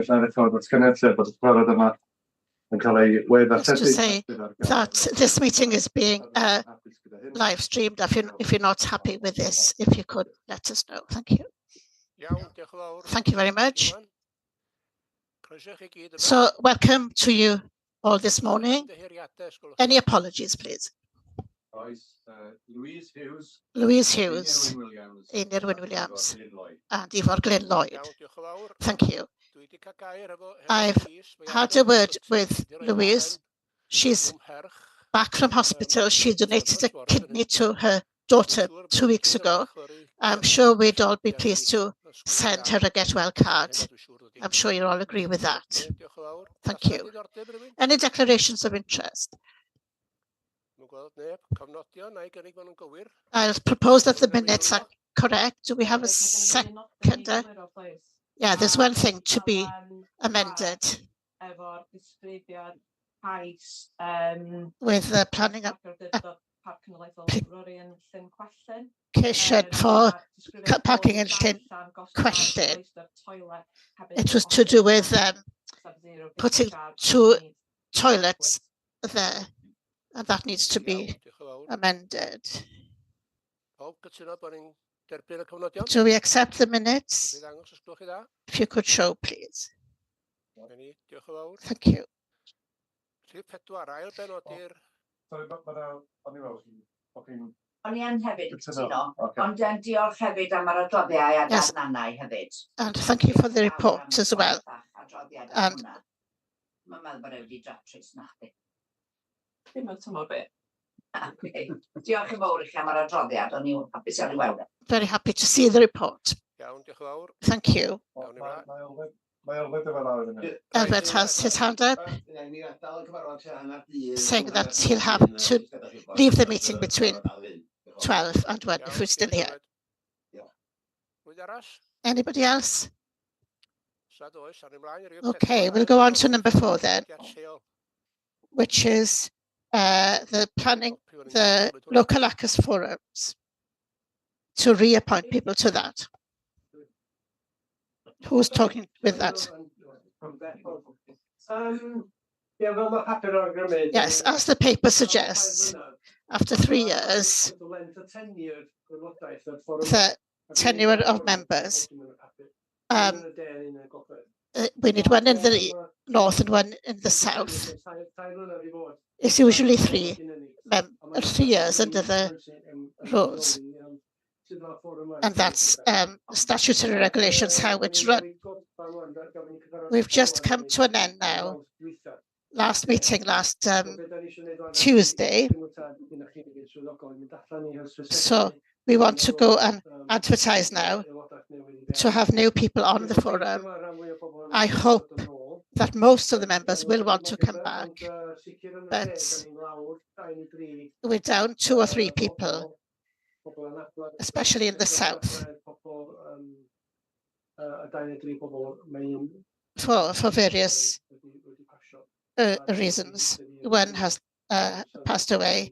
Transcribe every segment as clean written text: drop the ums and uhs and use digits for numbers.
Just to say that this meeting is being live streamed. If you're not happy with this, if you could let us know. Thank you. Thank you very much. So welcome to you all this morning. Any apologies, please? Louise Hughes, Einir Williams, and Ivor Glyn Lloyd. Thank you. I've had a word with Louise. She's back from hospital. She donated a kidney to her daughter 2 weeks ago. I'm sure we'd all be pleased to send her a get well card. I'm sure you all agree with that. Thank you. Any declarations of interest? I'll propose that the minutes are correct. Do we have a seconder? Yeah, there's one thing to be amended. With the planning application for parking in Llyn Cwellyn. It was to do with putting 2 toilets there, and that needs to be amended. Do we accept the minutes? If you could show, please. Thank you. Yes, and thank you for the report as well. And very happy to see the report. Thank you. Albert has his hand up, saying that he'll have to leave the meeting between 12 and 1 if we're still here. Anybody else? Okay, we'll go on to number 4 then, which is the local ACCESS forums, to reappoint people to that. Who's talking with that? Yes, as the paper suggests, after 3 years, the tenure of members, we need one in the north and one in the south. It's usually 3 years under the rules. And that's statutory regulations, how it's run. We've just come to an end now. Last meeting, last Tuesday. So we want to go and advertise now to have new people on the forum. I hope that most of the members will want to come back, but we're down 2 or 3 people, especially in the south, for various reasons. One has passed away.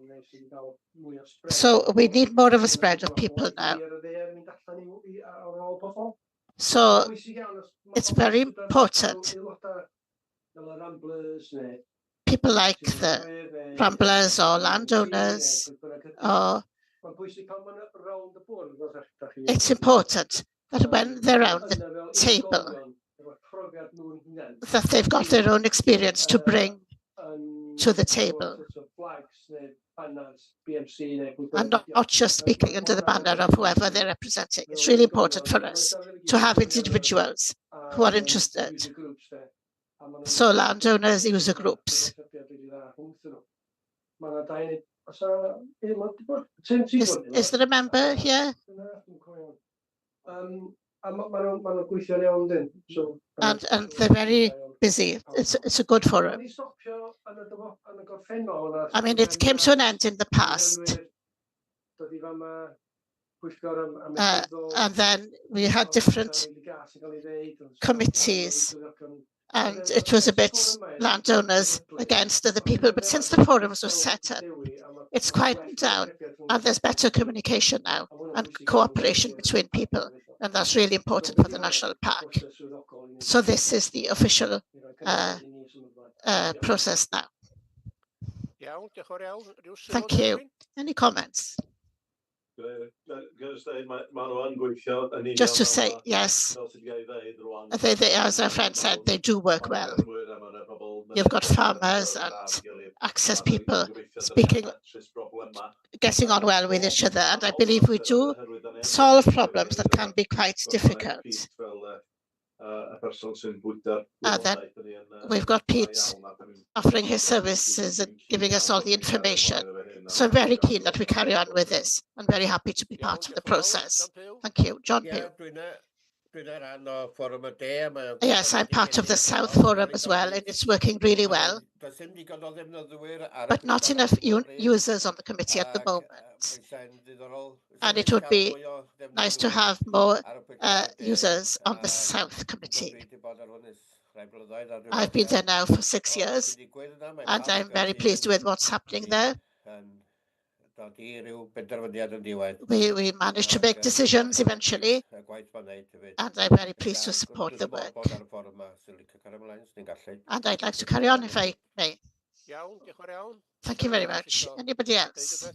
So we need more of a spread of people now. So it's very important. People like the ramblers or landowners, or it's important that when they're around the table, that they've got their own experience to bring to the table, and not just speaking under the banner of whoever they're representing. It's really important for us to have individuals who are interested. So landowners, user groups. Is there a member here? And they're very busy. It's a good forum. I mean, it came to an end in the past. And then we had different committees, and it was a bit landowners against other people. But since the forums were set up, it's quietened down, and there's better communication now and cooperation between people, and that's really important for the national park. So this is the official process now. Thank you. Any comments? Just to say, yes, as our friend said, they do work well. You've got farmers and access people getting on well with each other, and I believe we do solve problems that can be quite difficult. And then we've got Pete offering his services and giving us all the information. So I'm very keen that we carry on with this. I'm very happy to be part of the process. Thank you. John Pugh. Yes, I'm part of the South Forum as well, and it's working really well. But not enough users on the committee at the moment. And it would be nice to have more users on the South Committee. I've been there now for 6 years, and I'm very pleased with what's happening there. We managed to make decisions eventually, and I'm very pleased to support the work. And I'd like to carry on if I may. Thank you very much. Anybody else?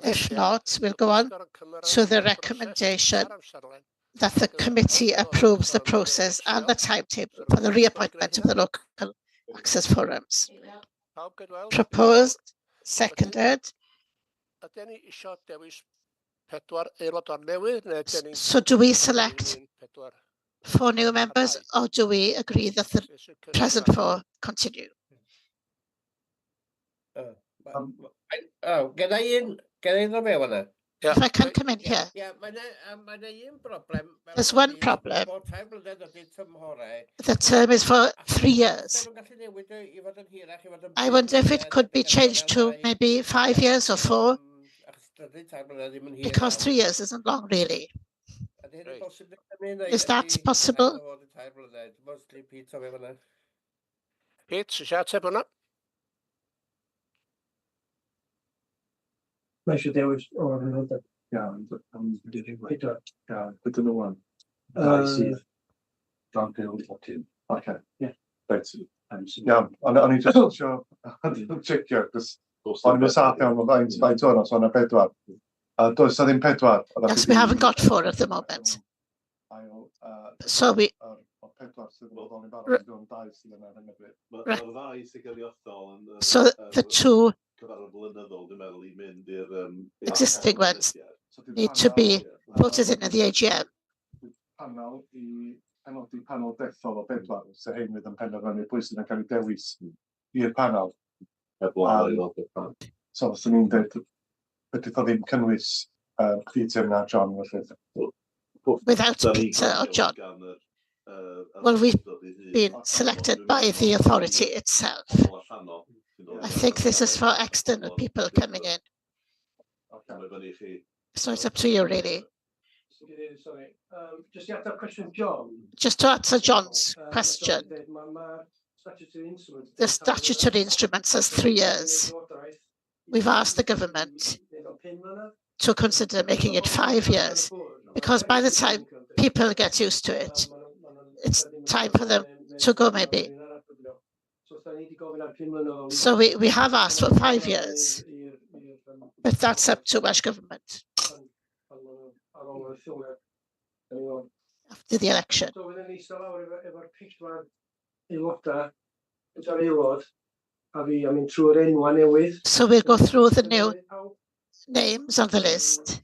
If not, we'll go on to the recommendation that the committee approves the process and the timetable for the reappointment of the local access forums. Proposed, seconded. So do we select 4 new members, or do we agree that the present 4 continue? If I can come in here. There's one problem. The term is for 3 years. I wonder if it could be changed to maybe 5 years or 4, because 3 years isn't long, really. Is that possible? Pete, Meisio dewis o'r aelodau. Gyda nhw wan. Sydd. John Pugh, Martin. Okay. Yeah. Reit. O'n i just isio checio, cos o'n i'n saff iawn o faint o'n os o'n 4. Does na ddim 4. Yes, we haven't got 4 at the moment. So we... So the 2 existing ones need to be voted in at the AGM. Panel dethol o 4, so hyn fydd yn penderfynu pwy sydd yn cael ei dewis i'r panel. So, os ni'n dweud, beth o ddim cynnwys Peter na John, felly. Without Peter or John? Well, we've been selected by the authority itself. I think this is for external people coming in. So it's up to you, really. Sorry, just to answer question John. Just to answer John's question. The statutory instrument says 3 years. We've asked the government to consider making it 5 years, because by the time people get used to it, it's time for them to go, maybe. So we have asked for 5 years, but that's up to Welsh Government after the election. So we'll go through the new names on the list.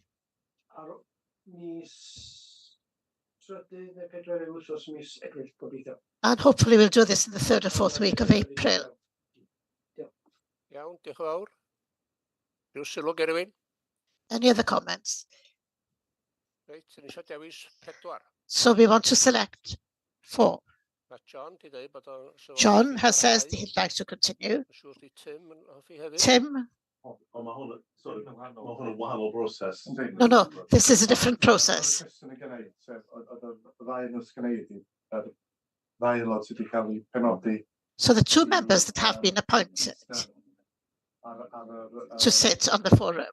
And hopefully we'll do this in the 3rd or 4th week of April. Any other comments? So we want to select 4. John has said he'd like to continue. Tim? No, this is a different process. So the 2 members that have been appointed to sit on the forum.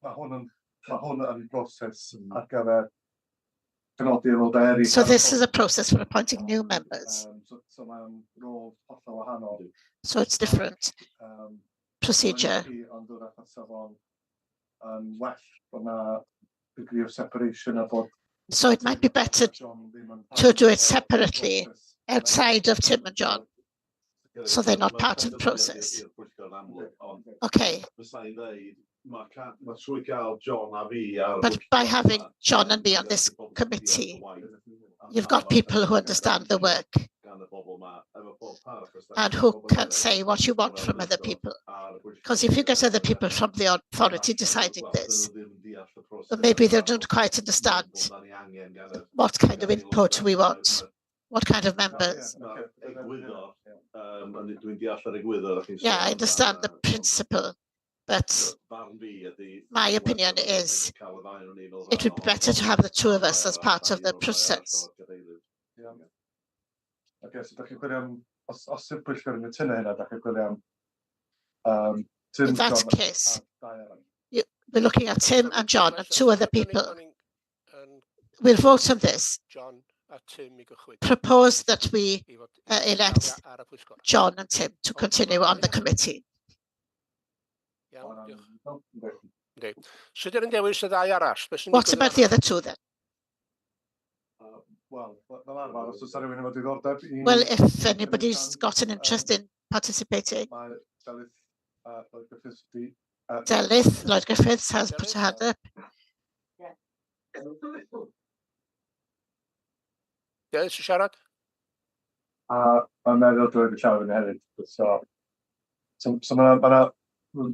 ma' hwn yn broses ar gyfer penodi aelodau eraill. So this is a process for appointing new members. So mae'n rôl hollol wahanol. So it's different procedure. Ond wrach at safon yn well bod 'na degree of separation a bod. So it might be better to do it separately outside of Tim and John, so they're not part of the process. Okay. But by having John and me on this committee, you've got people who understand the work and who can say what you want from other people. Because if you get other people from the authority deciding this, then maybe they don't quite understand what kind of input we want, what kind of members. Yeah, I understand the principle, but my opinion is it would be better to have the two of us as part of the process. Okay, so os yw'n pwyllgor yn cytuno hynna, da chi'n gwylio am Tim, in that John, case, we're looking at Tim and John and two other people. We'll vote on this. Propose that we elect John and Tim to continue on the committee. What about the other two then? Well, if anybody's got an interest in participating, Delyth Lloyd Griffiths has put her hand up. Delyth, siarad? Mae'n meddwl drwy'r siarad yn hefyd. So mae'n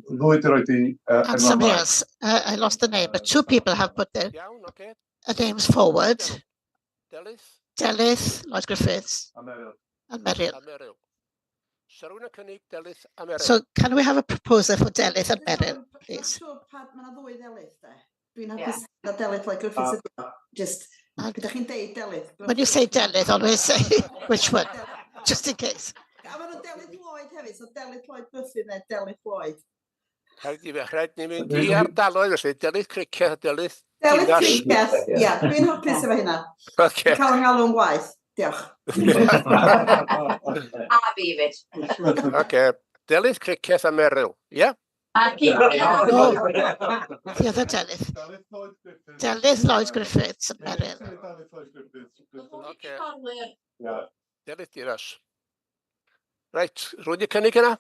ddwy di roed i... And somebody else, I lost the name, but two people have put their names forward. Delyth Lloyd Griffiths and Meryl. So can we have a proposal for Delyth and Meryl, please? When you say Delyth, always say which one, just in case. Rhaid ni mynd i ardaloedd felly, Delyth Criceth, Delyth Delyth Criceth, ia, dwi'n hapus efo hynna. Cael yng ngalw'n gwaith, diolch. A fi fyd. Okay, Delyth Criceth a Meryl, ia? The other Delyth. Delyth Lloyd Griffiths and Meryl. Delyth Diras. Reit, rwy'n i cynnig yna?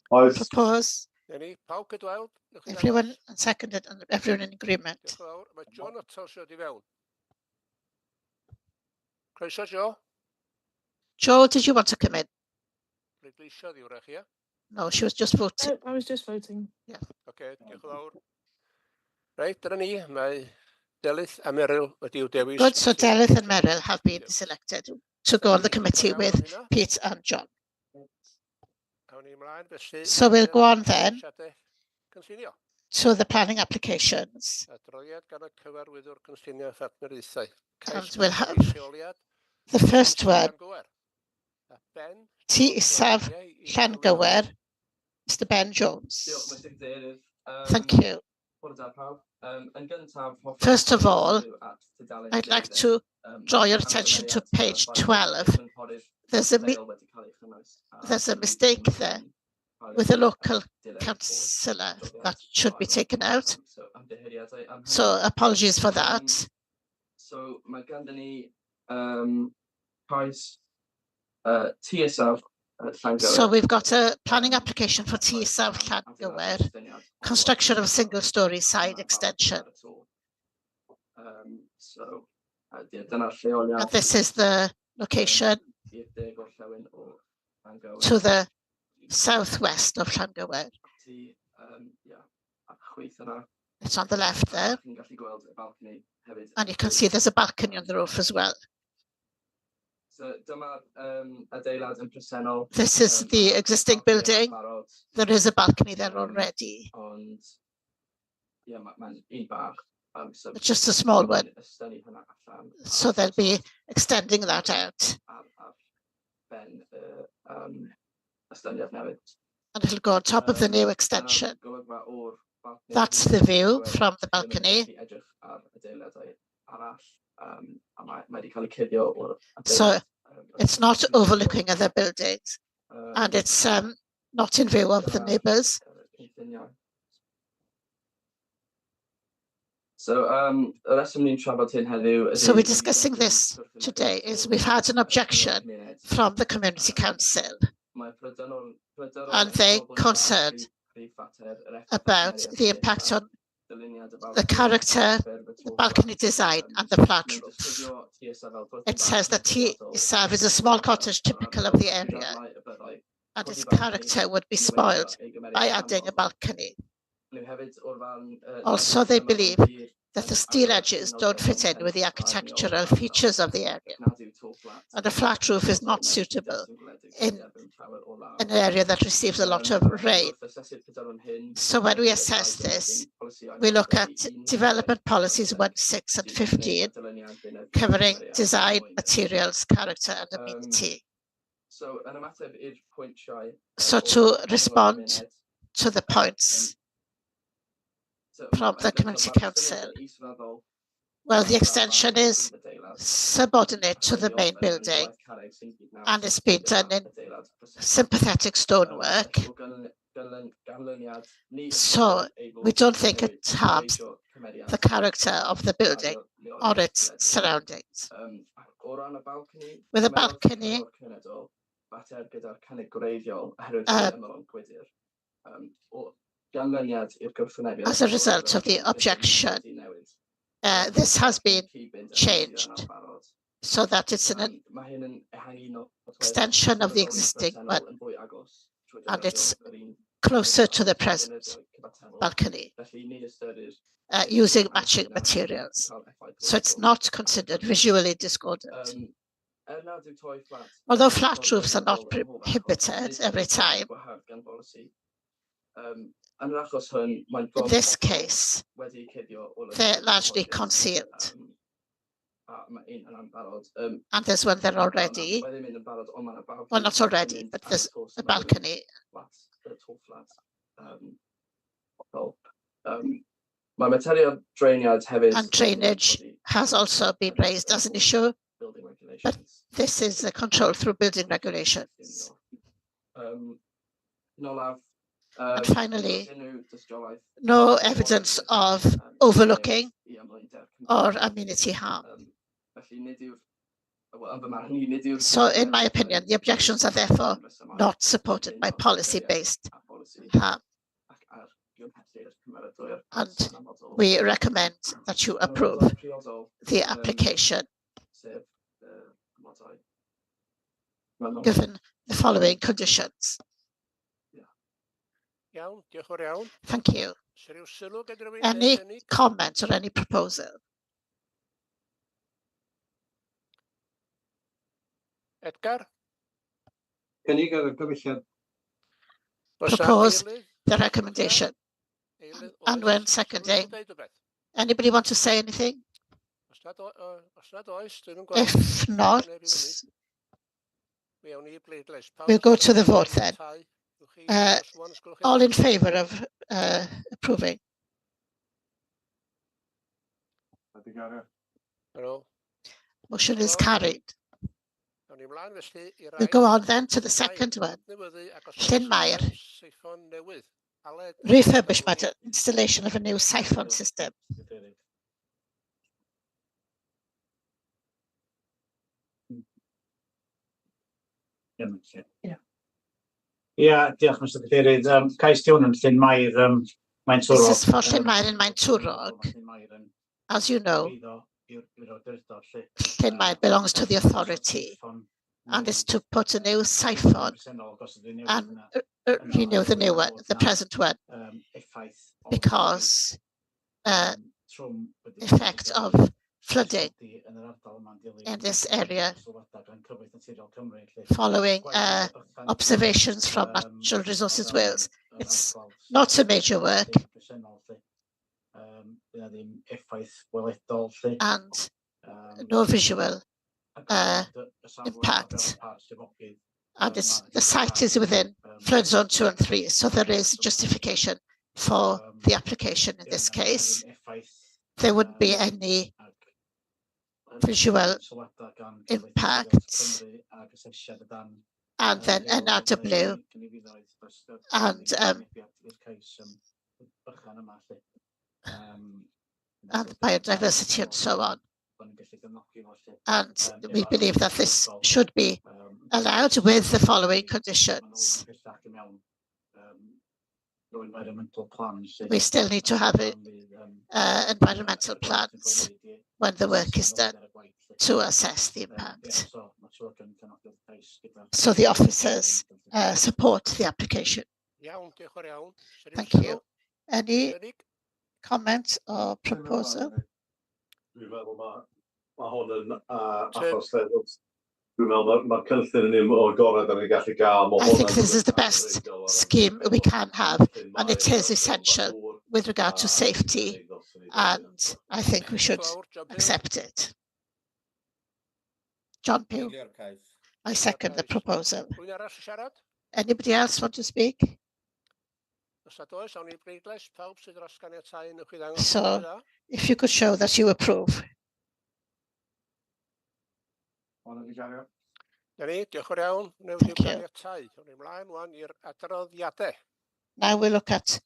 Propose. Pawb cydweld? Everyone seconded and everyone in agreement. Mae John Nuttall sio di fewn. Croeso, Joe? Joe, did you want to come in? Pleidleisio ddiwrach, ia? No, she was just voting. I was just voting. Yeah. Okay, diolch yn fawr. Reit, dyna ni, mae Delyth a Meryl wedi i'w dewis. Good, so Delyth and Meryl have been selected to go on the committee with Pete and John. So we'll go on then to the planning applications. And we'll have the first one, T. Isaf Llangywer, Mr. Ben Jones. Thank you. First of all, I'd like to draw your attention to page 12. There's a mistake there with a local councillor that should be taken out. So apologies for that. So mae ganddyn ni cais TSF Llangywer. So we've got a planning application for TSF Llangywer, construction of a single-storey side extension. And this is the location to the southwest of Llangywer. It's on the left there. And you can see there's a balcony on the roof as well. This is the existing building. There is a balcony there already. It's just a small one. So they'll be extending that out. And it'll go on top of the new extension. That's the view from the balcony. So it's not overlooking other buildings, and it's not in view of the neighbours. So we're discussing this today is we've had an objection from the Community Council, and they're concerned about the impact on the character, the balcony design, and the flat roof. It says that TSAV is a small cottage typical of the area, and its character would be spoiled by adding a balcony. Also, they believe that the steel edges don't fit in with the architectural features of the area, and a flat roof is not suitable in an area that receives a lot of rain. So when we assess this, we look at development policies 1, 6, and 15, covering design, materials, character, and amenity. So to respond to the points from the Community Council, well, the extension is subordinate to the main building, and it's been done in sympathetic stonework. So we don't think it harms the character of the building or its surroundings. With a balcony, as a result of the objection, this has been changed so that it's an extension of the existing one, and it's closer to the present balcony, using matching materials. So it's not considered visually discordant. Although flat roofs are not prohibited every time, in this case, they're largely concealed. And there's one there already. Well, not already, but there's a balcony. And drainage has also been raised as an issue, but this is a control through building regulations. And finally, no evidence of overlooking or amenity harm. So in my opinion, the objections are therefore not supported by policy-based harm. And we recommend that you approve the application given the following conditions. Thank you. Any comment or any proposal? Edgar? Propose the recommendation. And when seconding, anybody want to say anything? If not, we'll go to the vote then. All in favour of approving? Motion is carried. We'll go on then to the second one. Llyn-Mair. Refurbishment, installation of a new siphon system. Diolch, Mr. Cadeirydd. Cais Diwn yn Llyn-Mair, Maen Twrog. This is for Llyn-Mair in Maen Twrog. As you know, Llyn-Mair belongs to the authority, and is to put a new siphon and renew the new one, the present one, because effect of flooding in this area following observations from Natural Resources Wales. It's not a major work, and no visual impact, and the site is within flood zone 2 and 3, so there is justification for the application in this case. There wouldn't be any visual impact, and then NRW and biodiversity and so on. And we believe that this should be allowed with the following conditions. We still need to have environmental plans when the work is done to assess the impact. So the officers support the application. Thank you. Any comment or proposal? I think this is the best scheme we can have, and it is essential with regard to safety, and I think we should accept it. John Pugh, I second the proposal. Anybody else want to speak? So, if you could show that you approve. Thank you. Now we look at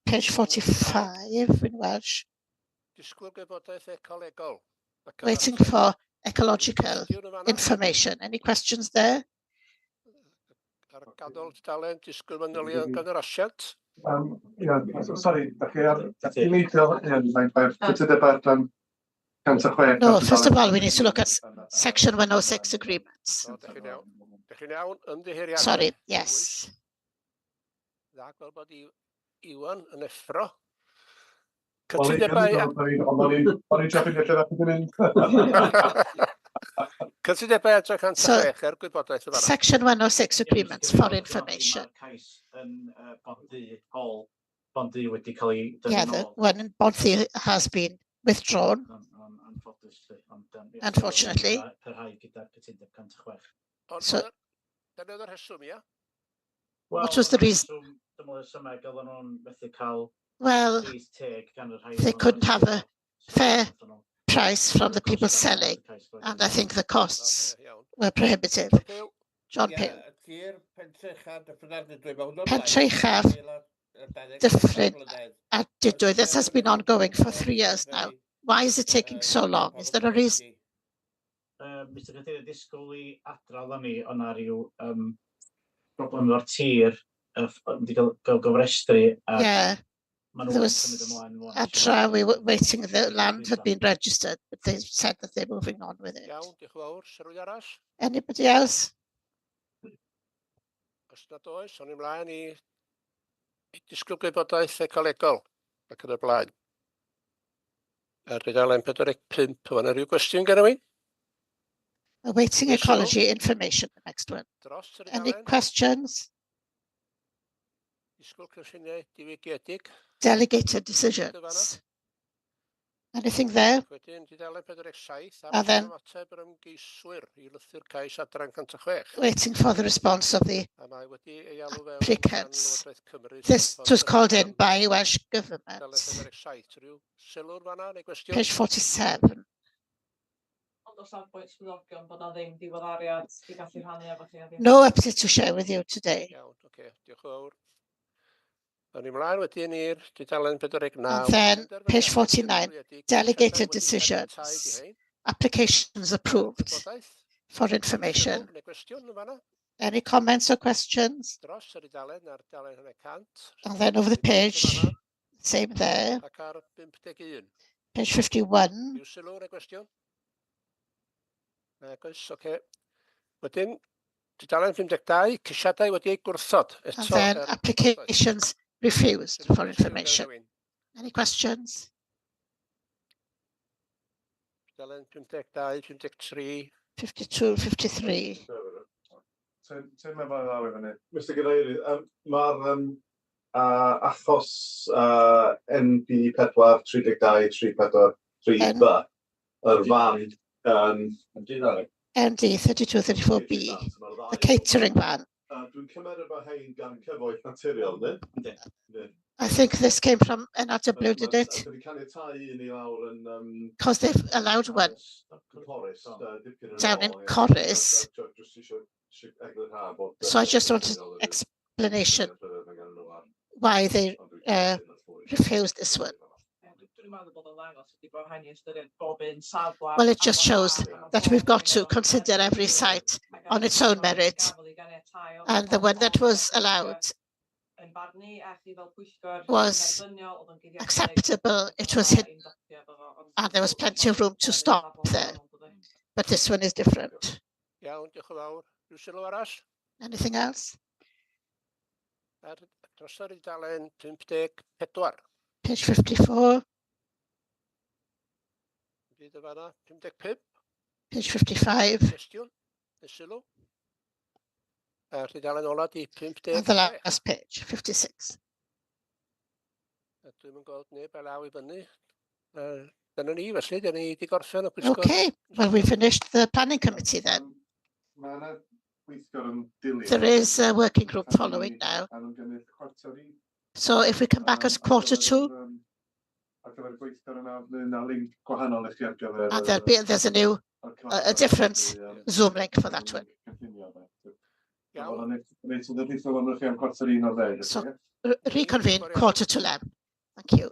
page 45 in Welsh. Waiting for ecological information. Any questions there? Sorry, you need to no, first of all, we need to look at Section 106 agreements. Sorry, yes. So, Section 106 agreements for information. Yeah, the one in Bonthe has been withdrawn, unfortunately. So, what was the reason? Well, they couldn't have a fair price from the people selling, and I think the costs were prohibitive. John Pugh. Pentrechaf, different at Didwy. This has been ongoing for 3 years now. Why is it taking so long? Is there a reason? Mr. Cadeirydd, disgwyl I adrodd o'n i, o'na ryw problem o'r tir wedi cael gofrestru. Yeah, there was Adra, we were waiting, the land had been registered, but they said that they're moving on with it. Anybody else? Disgwyl gwybodaeth ecolegol ac yn y blaen. Rydalen 45, yna rhyw gwestiwn gen i? Awaiting ecology information, the next one. Any questions? Delegated decisions. Anything there? And then waiting for the response of the applicants. This was called in by Welsh Government. Page 47. No update to share with you today. And then page 49, delegated decisions, applications approved for information. Any comments or questions? And then over the page, same there. Page 51. And then applications refused for information. Any questions? 52, 53. Mr. Cadeirydd, mae'r achos NB4 32 yr fan MD 3234B, the catering van. Dwi'n cymryd bod hein gan cyfoeth naturiol, ne? I think this came from NRW, did it? Because they've allowed one down in Corris. So I just wanted explanation why they refused this one. Well, it just shows that we've got to consider every site on its own merit, and the one that was allowed was acceptable. It was hidden, and there was plenty of room to stop there. But this one is different. Anything else? Page 54. Page 55. And the last page, 56. Okay, well, we finished the planning committee then. There is a working group following now. So if we come back at 1:45, and there's a different Zoom link for that one. So reconvene 11:15. Thank you.